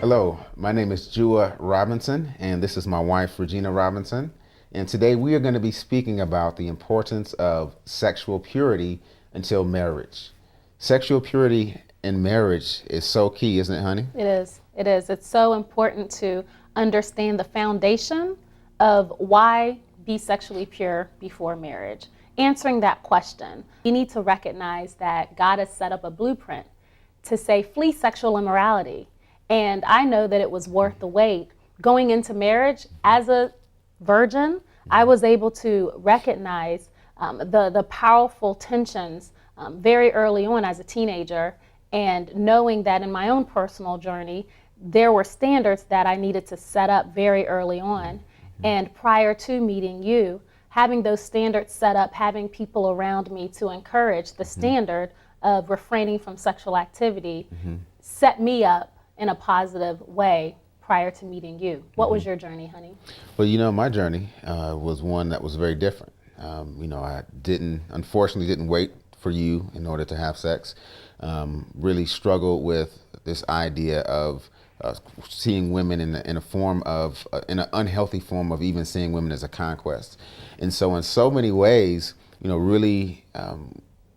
Hello, my name is Jua Robinson, and this is my wife, Regina Robinson. And today we are going to be speaking about the importance of sexual purity until marriage. Sexual purity in marriage is so key, isn't it, honey? It is. It is. It's so important to understand the foundation of why be sexually pure before marriage. Answering that question, you need to recognize that God has set up a blueprint to say, flee sexual immorality. And I know that it was worth the wait. Going into marriage as a virgin, I was able to recognize the powerful tensions very early on as a teenager, and knowing that in my own personal journey, there were standards that I needed to set up very early on. And prior to meeting you, having those standards set up, having people around me to encourage the standard of refraining from sexual activity set me up in a positive way prior to meeting you. What was your journey, honey? Well, my journey was one that was very different. I unfortunately didn't wait for you in order to have sex. Really struggled with this idea of seeing women in a form of, in an unhealthy form of even seeing women as a conquest. And so in so many ways, really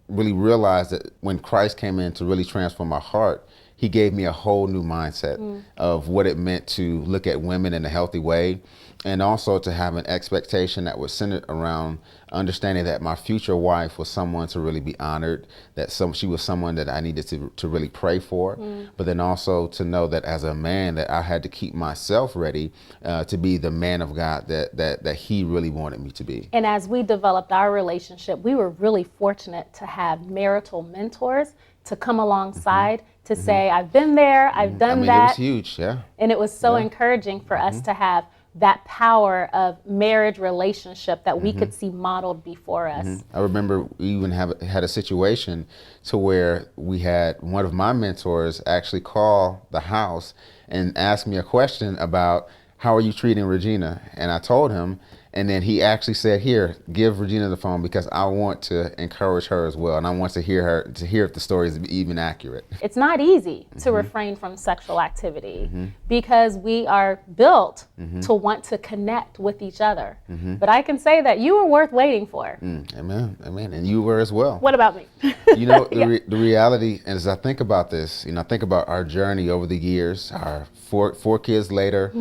realized that when Christ came in to really transform my heart, he gave me a whole new mindset of what it meant to look at women in a healthy way, and also to have an expectation that was centered around understanding that my future wife was someone to really be honored, that she was someone that I needed to really pray for, but then also to know that as a man that I had to keep myself ready to be the man of God that he really wanted me to be. And as we developed our relationship, we were really fortunate to have marital mentors to come alongside to say, I've been there, I've done that. It was huge, yeah. And it was so encouraging for us to have that power of marriage relationship that we could see modeled before us. I remember we even had a situation to where we had one of my mentors actually call the house and ask me a question about, how are you treating Regina? And I told him, and then he actually said, here, give Regina the phone because I want to encourage her as well. And I want to hear if the story is even accurate. It's not easy to refrain from sexual activity because we are built to want to connect with each other. But I can say that you were worth waiting for. Amen, amen. And you were as well. What about me? The reality, as I think about this, I think about our journey over the years, our four kids later,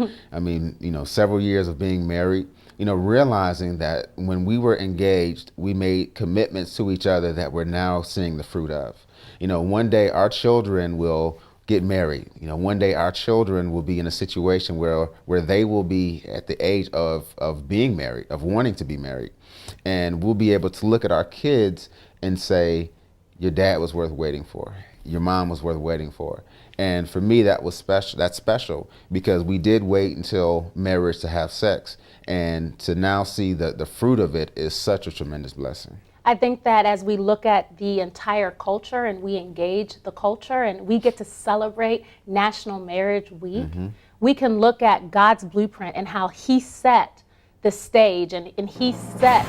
several years of being married, realizing that when we were engaged, we made commitments to each other that we're now seeing the fruit of. One day our children will get married. One day our children will be in a situation where they will be at the age of being married, of wanting to be married. And we'll be able to look at our kids and say, your dad was worth waiting for. Your mom was worth waiting for. And for me, that was special. That's special because we did wait until marriage to have sex. And to now see the fruit of it is such a tremendous blessing. I think that as we look at the entire culture and we engage the culture and we get to celebrate National Marriage Week, we can look at God's blueprint and how he set the stage and he set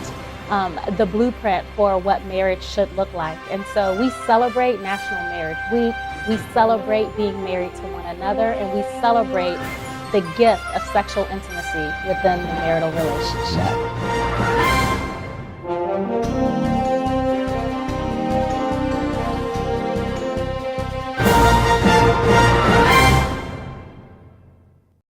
the blueprint for what marriage should look like. And so we celebrate National Marriage Week, we celebrate being married to one another, and we celebrate the gift of sexual intimacy within the marital relationship.